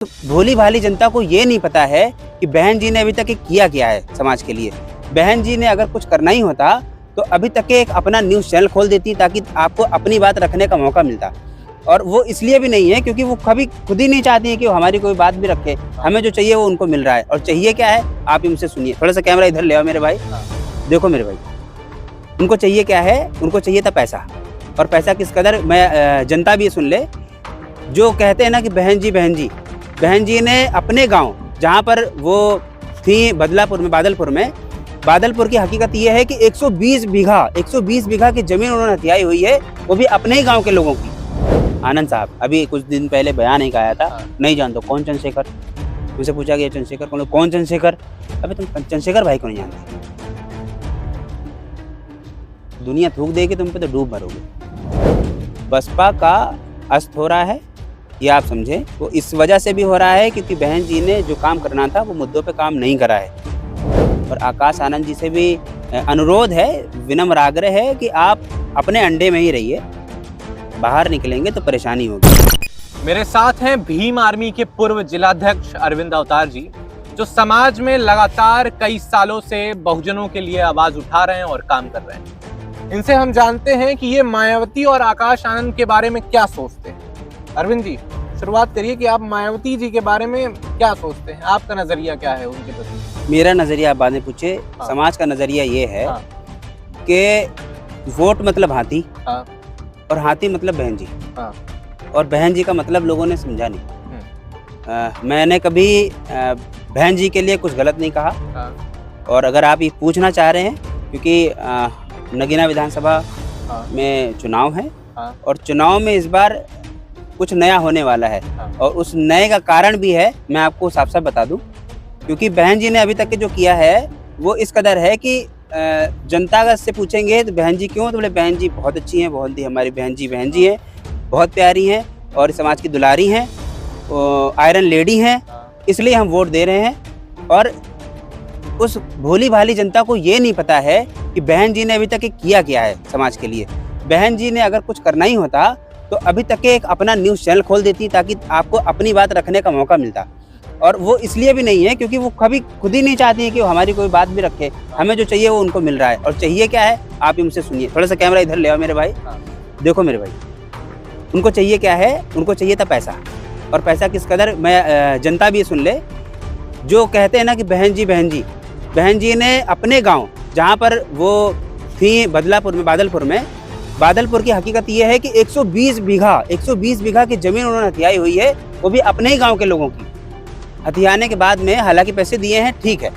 तो भोली भाली जनता को ये नहीं पता है कि बहन जी ने अभी तक किया क्या है समाज के लिए। बहन जी ने अगर कुछ करना ही होता तो अभी तक एक अपना न्यूज़ चैनल खोल देती ताकि आपको अपनी बात रखने का मौका मिलता। और वो इसलिए भी नहीं है क्योंकि वो कभी खुद ही नहीं चाहती है कि हमारी कोई बात भी रखे। हमें जो चाहिए वो उनको मिल रहा है। और चाहिए क्या है आप ही मुझसे सुनिए। थोड़ा सा कैमरा इधर ले आओ मेरे भाई। देखो मेरे भाई, उनको चाहिए क्या है? उनको चाहिए था पैसा। और पैसा किस कदर, मैं जनता भी सुन ले। जो कहते हैं ना कि बहन जी ने अपने गांव जहां पर वो थी बादलपुर में बादलपुर की हकीकत ये है कि 120 बीघा की जमीन उन्होंने हथियाई हुई है, वो भी अपने ही गांव के लोगों की। आनंद साहब अभी कुछ दिन पहले बयान एक आया था, नहीं जानते कौन चंद्रशेखर? मुझसे पूछा गया चंद्रशेखर कौन चंद्रशेखर? अबे तुम चंद्रशेखर भाई को नहीं जानते। दुनिया थूक देगी तुम पे तो डूब मरोगे। बसपा का अस्त हो रहा है, ये आप समझे। वो इस वजह से भी हो रहा है क्योंकि बहन जी ने जो काम करना था वो मुद्दों पे काम नहीं करा है। और आकाश आनंद जी से भी अनुरोध है, विनम्र आग्रह है कि आप अपने अंडे में ही रहिए, बाहर निकलेंगे तो परेशानी होगी। मेरे साथ हैं भीम आर्मी के पूर्व जिलाध्यक्ष अरविंद अवतार जी, जो समाज में लगातार कई सालों से बहुजनों के लिए आवाज उठा रहे हैं और काम कर रहे हैं। इनसे हम जानते हैं कि ये मायावती और आकाश आनंद के बारे में क्या सोचते हैं। अरविंद जी, शुरुआत करिए कि आप मायावती जी के बारे में क्या सोचते हैं, आपका नजरिया क्या है उनके प्रति? मेरा नजरिया आप बाद में पूछे। समाज का नजरिया ये है कि वोट मतलब हाथी और हाथी मतलब बहन जी। और बहन जी का मतलब लोगों ने समझा नहीं। मैंने कभी बहन जी के लिए कुछ गलत नहीं कहा। और अगर आप ये पूछना चाह रहे हैं क्योंकि नगीना विधानसभा में चुनाव है और चुनाव में इस बार कुछ नया होने वाला है। और उस नए का कारण भी है, मैं आपको साफ साफ बता दूं। क्योंकि बहन जी ने अभी तक के जो किया है वो इस कदर है कि जनता से पूछेंगे तो बहन जी क्यों, तो बोले बहन जी बहुत अच्छी हैं, बहुत ही हमारी बहन जी हैं, बहुत प्यारी हैं और समाज की दुलारी हैं, आयरन लेडी हैं, इसलिए हम वोट दे रहे हैं। और उस भोली भाली जनता को ये नहीं पता है कि बहन जी ने अभी तक किया क्या है समाज के लिए। बहन जी ने अगर कुछ करना ही होता तो अभी तक एक अपना न्यूज़ चैनल खोल देती ताकि आपको अपनी बात रखने का मौका मिलता। और वो इसलिए भी नहीं है क्योंकि वो कभी खुद ही नहीं चाहती है कि हमारी कोई बात भी रखे। हमें जो चाहिए वो उनको मिल रहा है। और चाहिए क्या है आप ही मुझसे सुनिए। थोड़ा सा कैमरा इधर ले आओ मेरे भाई। देखो मेरे भाई, उनको चाहिए क्या है? उनको चाहिए था पैसा। और पैसा किस कदर, मैं जनता भी सुन ले। जो कहते हैं ना कि बहन जी ने अपने गाँव जहाँ पर वो थी बादलपुर की हकीकत ये है कि 120 बीघा की जमीन उन्होंने हथियाई हुई है, वो भी अपने ही गांव के लोगों की। हथियाने के बाद में हालांकि पैसे दिए हैं, ठीक है।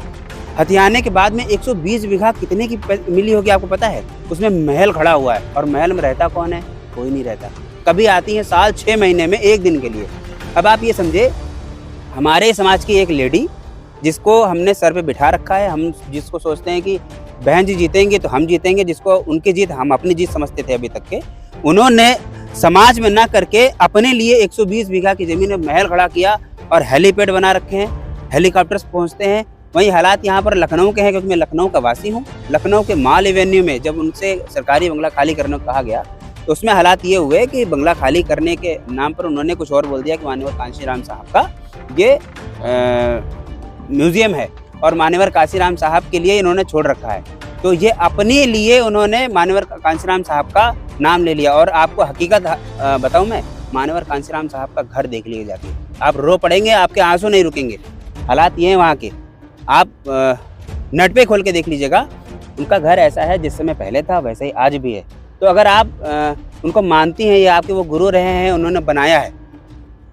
हथियाने के बाद में 120 बीघा कितने की मिली होगी आपको पता है? उसमें महल खड़ा हुआ है। और महल में रहता कौन है? कोई नहीं रहता। कभी आती है साल 6 महीने में एक दिन के लिए। अब आप ये समझे, हमारे समाज की एक लेडी जिसको हमने सर पे बिठा रखा है, हम जिसको सोचते हैं कि बहन जी जीतेंगे तो हम जीतेंगे, जिसको उनकी जीत हम अपनी जीत समझते थे अभी तक के, उन्होंने समाज में ना करके अपने लिए 120 बीघा की जमीन में महल खड़ा किया और हेलीपैड बना रखे हैं, हेलीकॉप्टर्स पहुंचते हैं। वही हालात यहाँ पर लखनऊ के हैं क्योंकि मैं लखनऊ का वासी हूँ। लखनऊ के माल एवेन्यू में जब उनसे सरकारी बंगला खाली करने को कहा गया तो उसमें हालात ये हुए कि बंगला खाली करने के नाम पर उन्होंने कुछ और बोल दिया कि माननीय कांशीराम साहब का ये म्यूजियम है और मान्यवर कांशीराम साहब के लिए इन्होंने छोड़ रखा है। तो ये अपने लिए उन्होंने मान्यवर कांशीराम साहब का नाम ले लिया। और आपको हकीकत बताऊं मैं, मान्यवर कांशीराम साहब का घर देख लीजिए जाके, आप रो पड़ेंगे, आपके आंसू नहीं रुकेंगे। हालात ये हैं वहाँ के, आप नेट पे खोल के देख लीजिएगा। उनका घर ऐसा है जिस समय पहले था वैसे ही आज भी है। तो अगर आप उनको मानती हैं, ये आपके वो गुरु रहे हैं, उन्होंने बनाया है,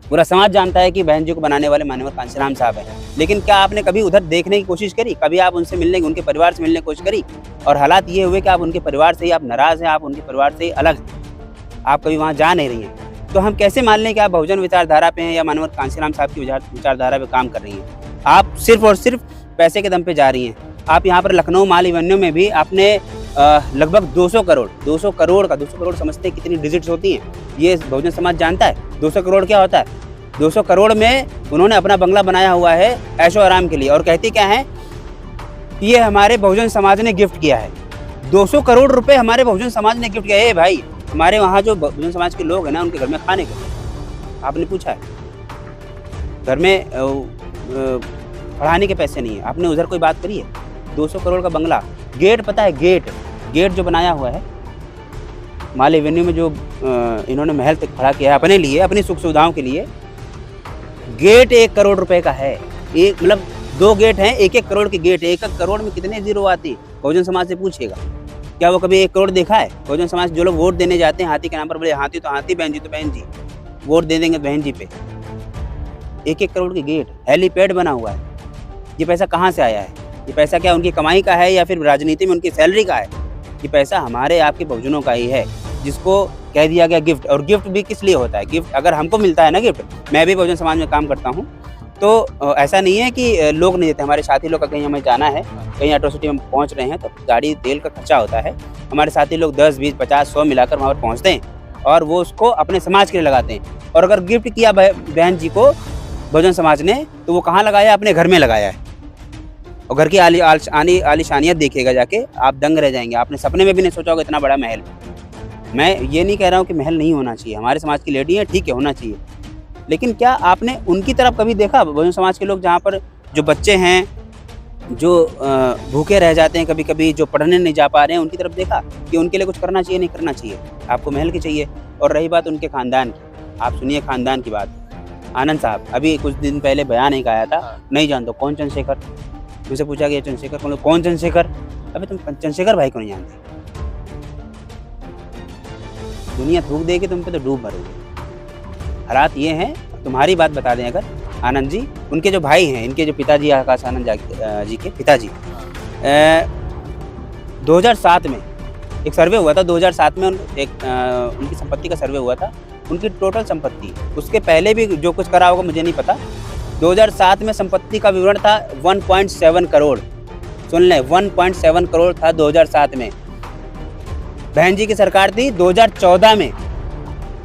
पूरा समाज जानता है कि बहन जी को बनाने वाले मान्यवर कांशीराम साहब हैं। लेकिन क्या आपने कभी उधर देखने की कोशिश करी? कभी आप उनसे मिलने, उनके परिवार से मिलने की कोशिश करी? और हालात ये हुए कि आप उनके परिवार से ही आप नाराज़ हैं, आप उनके परिवार से ही अलग हैं, आप कभी वहाँ जा नहीं रही हैं। तो हम कैसे मान लें कि आप बहुजन विचारधारा पे हैं या मान्यवर कांशीराम साहब की विचारधारा पे काम कर रही हैं? आप सिर्फ और सिर्फ पैसे के दम पे जा रही हैं। आप यहाँ पर लखनऊ माल एवेन्यू में भी आपने लगभग 200 करोड़ समझते हैं कितनी डिजिट्स होती हैं? ये बहुजन समाज जानता है 200 करोड़ क्या होता है? 200 करोड़ में उन्होंने अपना बंगला बनाया हुआ है ऐशो आराम के लिए। और कहती क्या है? ये हमारे बहुजन समाज ने गिफ्ट किया है। 200 करोड़ रुपए हमारे बहुजन समाज ने गिफ्ट किया है। भाई, हमारे वहाँ जो बहुजन समाज के लोग हैं ना, उनके घर में खाने को आपने पूछा है? घर में पढ़ाने के पैसे नहीं है। आपने उधर कोई बात करी है? 200 करोड़ का बंगला, गेट पता है, गेट जो बनाया हुआ है माल एवेन्यू में, जो इन्होंने महल तक खड़ा किया है अपने लिए, अपनी सुख सुविधाओं के लिए, गेट 1 करोड़ रुपए का है। एक मतलब 2 गेट हैं, 1-1 करोड़ के गेट। 1-1 करोड़ में कितने जीरो आती? बहुजन समाज से पूछिएगा, क्या वो कभी 1 करोड़ देखा है? बहुजन समाज जो लोग वोट देने जाते हैं हाथी के नाम पर, बोले हाथी तो हाथी, बहन जी तो बहन जी, वोट दे देंगे बहन जी पे। 1-1 करोड़ के गेट, हेलीपैड बना हुआ है। ये पैसा कहाँ से आया है? ये पैसा क्या उनकी कमाई का है या फिर राजनीति में उनकी सैलरी का है? ये पैसा हमारे आपके बहुजनों का ही है, जिसको कह दिया गया गिफ्ट। और गिफ्ट भी किस लिए होता है? गिफ्ट अगर हमको मिलता है ना गिफ्ट, मैं भी बहुजन समाज में काम करता हूँ, तो ऐसा नहीं है कि लोग नहीं देते। हमारे साथी लोग का कहीं हमें जाना है, कहीं एट्रोसिटी में पहुँच रहे हैं, तो गाड़ी तेल का खर्चा होता है। हमारे साथी लोग 10, 20, 50, 100 मिलाकर वहाँ पर पहुँचते हैं और वो उसको अपने समाज के लिए लगाते हैं। और अगर गिफ्ट किया बहन जी को बहुजन समाज ने, तो वो कहाँ लगाया? अपने घर में लगाया है। और घर की आलीशानियत देखिएगा जाके, आप दंग रह जाएंगे। आपने सपने में भी नहीं सोचा होगा इतना बड़ा महल। मैं ये नहीं कह रहा हूँ कि महल नहीं होना चाहिए, हमारे समाज की लेडी है, ठीक है, होना चाहिए, लेकिन क्या आपने उनकी तरफ कभी देखा? बहुजन समाज के लोग जहाँ पर जो बच्चे हैं, जो भूखे रह जाते हैं कभी कभी, जो पढ़ने नहीं जा पा रहे हैं, उनकी तरफ देखा कि उनके लिए कुछ करना चाहिए? नहीं करना चाहिए। आपको महल की चाहिए। और रही बात उनके खानदान की, आप सुनिए खानदान की बात। आनंद साहब अभी कुछ दिन पहले बयान एक आया था, नहीं जानते कौन चंद्रशेखर? मुझसे पूछा गया चंद्रशेखर कौन चंद्रशेखर? अबे तुम चंद्रशेखर भाई को नहीं जानते? दुनिया थूक देगी तुम पे तो डूब मरोगे। हालात ये हैं। तुम्हारी बात बता दें अगर, आनंद जी, उनके जो भाई हैं, इनके जो पिताजी आकाश आनंद जी के पिताजी, 2007 में एक सर्वे हुआ था। 2007 में उनकी संपत्ति का सर्वे हुआ था, उनकी टोटल संपत्ति, उसके पहले भी जो कुछ करा होगा मुझे नहीं पता। 2007 में संपत्ति का विवरण था 1.7 करोड़। सुन लें, 1.7 करोड़ था 2007 में। बहन जी की सरकार थी 2014 में,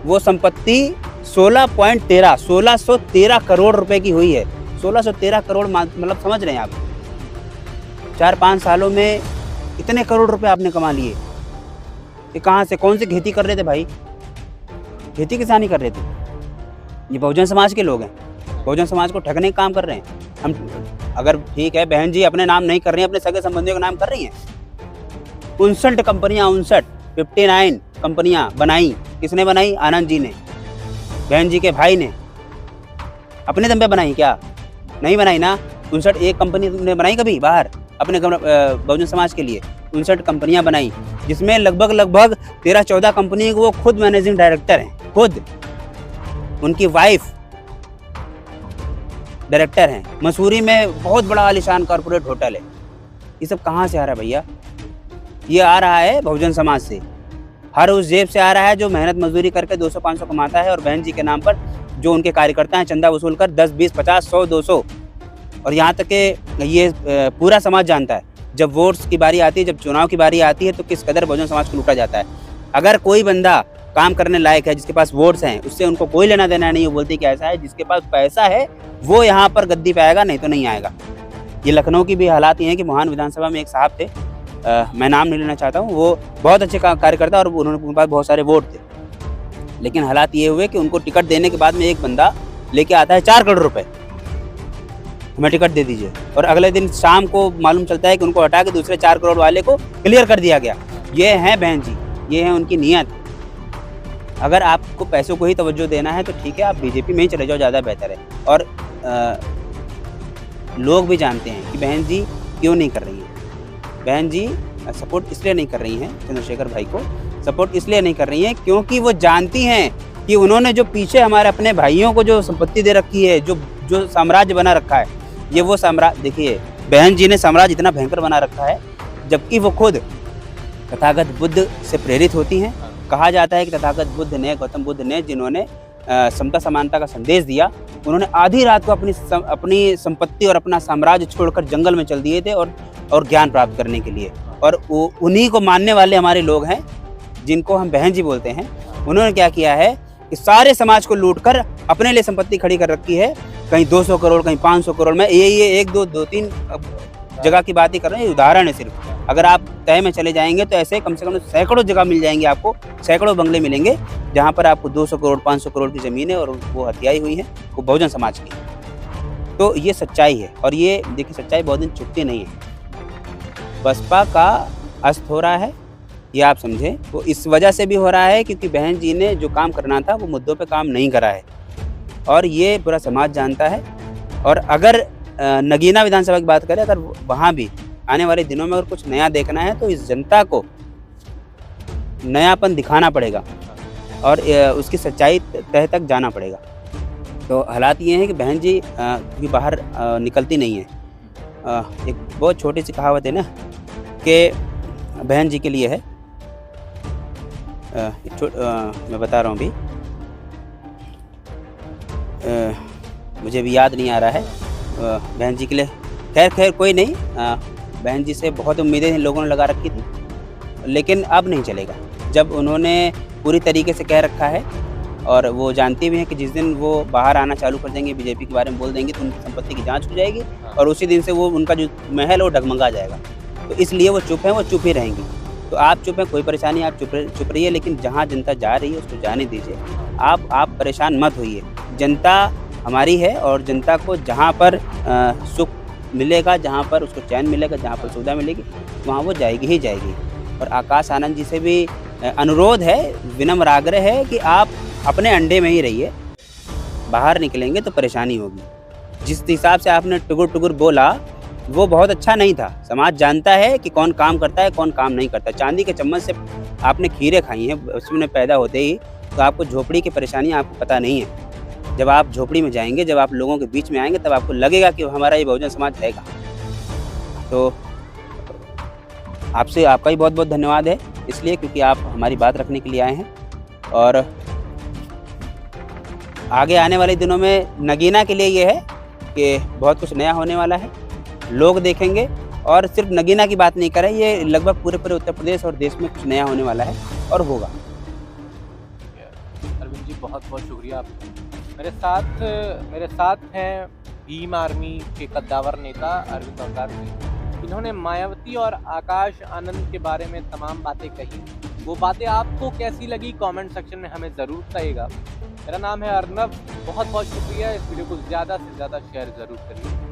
वो संपत्ति 1613 करोड़ रुपए की हुई है। 1613 करोड़ मतलब समझ रहे हैं आप? 4-5 सालों में इतने करोड़ रुपए आपने कमा लिए। ये कहाँ से, कौन सी खेती कर रहे थे भाई? खेती किसानी कर रहे थे। ये बहुजन समाज के लोग हैं, बहुजन समाज को ठगने का काम कर रहे हैं। हम अगर ठीक है, बहन जी अपने नाम नहीं कर रही हैं, अपने सगे संबंधियों का नाम कर रही हैं। 59 कंपनियां, 59 कंपनियां बनाई। किसने बनाई? आनंद जी ने, बहन जी के भाई ने। अपने दम पे बनाई क्या? नहीं बनाई ना। 59 एक कंपनी ने बनाई कभी बाहर अपने बहुजन समाज के लिए? 59 कंपनियां बनाई, जिसमें लगभग 13-14 कंपनी वो खुद मैनेजिंग डायरेक्टर हैं, खुद उनकी वाइफ डायरेक्टर हैं। मसूरी में बहुत बड़ा आलीशान कॉर्पोरेट होटल है। ये सब कहाँ से आ रहा है भैया? ये आ रहा है बहुजन समाज से। हर उस जेब से आ रहा है जो मेहनत मजदूरी करके 200-500 कमाता है, और बहन जी के नाम पर जो उनके कार्यकर्ता हैं चंदा वसूल कर 10, 20, 50, 100, 200, और यहाँ तक कि ये पूरा समाज जानता है, जब वोट्स की बारी आती है, जब चुनाव की बारी आती है, तो किस कदर बहुजन समाज को लूटा जाता है। अगर कोई बंदा काम करने लायक है, जिसके पास वोट्स हैं, उससे उनको कोई लेना देना नहीं। वो बोलती कि ऐसा है, जिसके पास पैसा है वो यहाँ पर गद्दी पे आएगा, नहीं तो नहीं आएगा। ये लखनऊ की भी हालात ये हैं कि मोहान विधानसभा में एक साहब थे, मैं नाम नहीं लेना चाहता हूँ, वो बहुत अच्छे कार्यकर्ता और उनके पास बहुत सारे वोट थे, लेकिन हालात ये हुए कि उनको टिकट देने के बाद में एक बंदा लेके आता है 4 करोड़ रुपए, हमें टिकट दे दीजिए, और अगले दिन शाम को मालूम चलता है कि उनको हटा के दूसरे 4 करोड़ वाले को क्लियर कर दिया गया। ये है बहन जी, ये है उनकी नीयत। अगर आपको पैसों को ही तवज्जो देना है तो ठीक है, आप बीजेपी में ही चले जाओ, ज़्यादा बेहतर है। और लोग भी जानते हैं कि बहन जी क्यों नहीं कर रही हैं। बहन जी सपोर्ट इसलिए नहीं कर रही हैं, चंद्रशेखर भाई को सपोर्ट इसलिए नहीं कर रही हैं क्योंकि वो जानती हैं कि उन्होंने जो पीछे हमारे अपने भाइयों को जो संपत्ति दे रखी है, जो साम्राज्य बना रखा है, ये वो साम्राज्य, देखिए बहन जी ने साम्राज्य इतना भयंकर बना रखा है, जबकि वो खुद तथागत बुद्ध से प्रेरित होती हैं। कहा जाता है कि तथागत बुद्ध ने, गौतम बुद्ध ने, जिन्होंने समता समानता का संदेश दिया, उन्होंने आधी रात को अपनी संपत्ति और अपना साम्राज्य छोड़कर जंगल में चल दिए थे और ज्ञान प्राप्त करने के लिए। और उन्हीं को मानने वाले हमारे लोग हैं, जिनको हम बहन जी बोलते हैं। उन्होंने क्या किया है कि सारे समाज को लूटकर अपने लिए संपत्ति खड़ी कर रखी है। कहीं 200 करोड़, कहीं 500 करोड़ में, ये 1, 2, 3 जगह की बात ही कर रहे हैं, उदाहरण है सिर्फ। अगर आप तय में चले जाएंगे तो ऐसे कम से कम सैकड़ों जगह मिल जाएंगे, आपको सैकड़ों बंगले मिलेंगे, जहाँ पर आपको 200 करोड़, 500 करोड़ की ज़मीन है, और वो हथियाई हुई है, वो बहुजन समाज की। तो ये सच्चाई है। और ये देखिए सच्चाई बहुत दिन चुपती नहीं है। बसपा का अस्त हो रहा है, ये आप समझें। वो इस वजह से भी हो रहा है क्योंकि बहन जी ने जो काम करना था वो मुद्दों पे काम नहीं करा है, और ये पूरा समाज जानता है। और अगर नगीना विधानसभा की बात करें, अगर वहाँ भी आने वाले दिनों में अगर कुछ नया देखना है तो इस जनता को नयापन दिखाना पड़ेगा और उसकी सच्चाई तह तक जाना पड़ेगा। तो हालात ये हैं कि बहन जी भी बाहर निकलती नहीं है। एक बहुत छोटी सी कहावत है ना कि बहन जी के लिए है, मैं बता रहा हूँ अभी, मुझे भी याद नहीं आ रहा है। बहन जी के लिए खैर कोई नहीं। बहन जी से बहुत उम्मीदें लोगों ने लगा रखी थी, लेकिन अब नहीं चलेगा। जब उन्होंने पूरी तरीके से कह रखा है और वो जानती भी हैं कि जिस दिन वो बाहर आना चालू कर देंगे, बीजेपी के बारे में बोल देंगे, तो उनकी संपत्ति की जांच हो जाएगी और उसी दिन से वो उनका जो महल है वो डगमगा जाएगा। तो इसलिए वो चुप हैं, वो चुप ही रहेंगी। तो आप चुप हैं, कोई परेशानी, आप चुप रहिए, लेकिन जहाँ जनता जा रही है उसको जाने दीजिए। आप परेशान मत होइए। जनता हमारी है और जनता को जहाँ पर सुख मिलेगा, जहाँ पर उसको चैन मिलेगा, जहाँ पर सुविधा मिलेगी, वहाँ वो जाएगी ही जाएगी। और आकाश आनंद जी से भी अनुरोध है, विनम्र आग्रह है कि आप अपने अंडे में ही रहिए। बाहर निकलेंगे तो परेशानी होगी। जिस हिसाब से आपने टुगुर टुगुर बोला वो बहुत अच्छा नहीं था। समाज जानता है कि कौन काम करता है, कौन काम नहीं करता। चांदी के चम्मच से आपने खीरे खाई हैं उसमें पैदा होते ही, तो आपको झोपड़ी की परेशानी आपको पता नहीं है। जब आप झोपड़ी में जाएंगे, जब आप लोगों के बीच में आएंगे, तब आपको लगेगा कि हमारा ये बहुजन समाज है का। तो आपसे आपका ही बहुत बहुत धन्यवाद है, इसलिए क्योंकि आप हमारी बात रखने के लिए आए हैं। और आगे आने वाले दिनों में नगीना के लिए ये है कि बहुत कुछ नया होने वाला है, लोग देखेंगे। और सिर्फ नगीना की बात नहीं करें, ये लगभग पूरे उत्तर प्रदेश और देश में कुछ नया होने वाला है और होगा। अरविंद जी बहुत बहुत शुक्रिया आपका। मेरे साथ हैं भीम आर्मी के कद्दावर नेता अरविंद अवतार जी। इन्होंने मायावती और आकाश आनंद के बारे में तमाम बातें कही। वो बातें आपको कैसी लगी कमेंट सेक्शन में हमें ज़रूर बताइएगा। मेरा नाम है अर्नब, बहुत बहुत शुक्रिया। इस वीडियो को ज़्यादा से ज़्यादा शेयर ज़रूर करिए।